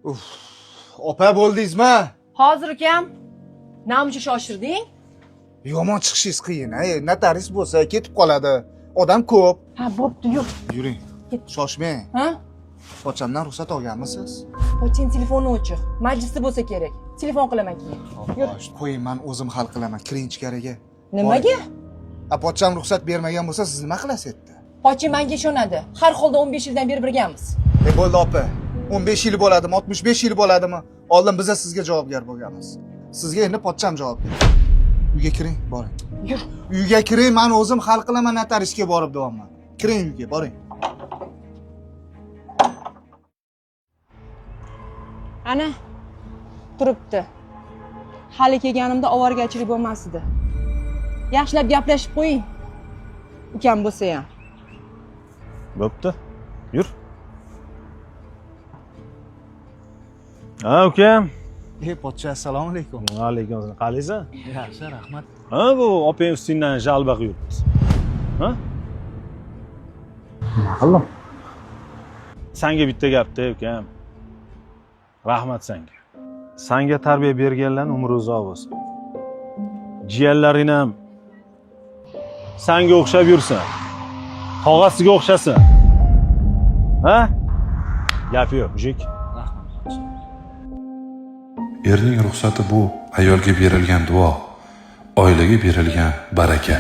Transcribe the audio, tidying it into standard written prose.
Uf, opa bo'ldingizmi? Hozir ukam. Namcha shoshirding? Yomon chiqishingiz qiyin. Notarius bo'lsa ketib qoladi. Odam ko'p. Ha, bo'pti, yur. Yuring. Shoshmang. Ha? Pochchamdan ruxsat olganmisiz? Poching telefoni o'chiq. Majlisda bo'lsa kerak. Telefon qilaman keyin. Yur. Qo'ying, men o'zim hal qilaman. Kiring ichkariga. Nimaga? Pochcham ruxsat bermagan bo'lsa, siz nima qilasiz endi? Poching menga ishonadi. Har holda 15 yildan beri birgamiz. Bo'ldi opa. 15 yil bo'ladimi, 65 yil bo'ladimi? Oldin biz sizga javobgar bo'lganmiz. Sizga endi pochcham javob beradi. Uyga kiring, boring. Yur. Uyga kiring, men o'zim hal qilaman, notariusga borib deyapman. Kiring uyga, boring. Ana turibdi. Hali kelganimda ovorgachilik bo'lmasdi. Yaxshilab gaplashib qo'ying. Ukam bo'lsa ham. Bo'pti. Yur. Ha, ukam. Pochcha, assalomu alaykum. Va alaykum assalom. Qalaysan? Yaxshi, rahmat. Ha, bu opang ustingdan jalba quyibdi. Ha? Nima qildim? Senga bitta gapda, ukam. Rahmat senga. Senga tarbiya berganlarning umri uzoq bo'lsin. Jiyanlaring ham senga o'xshab yursin. Tog'asiga o'xshasin. Ha? Gap yo'q, mujik. Erning ruxsati bu ayolga berilgan duo, oilaga berilgan baraka.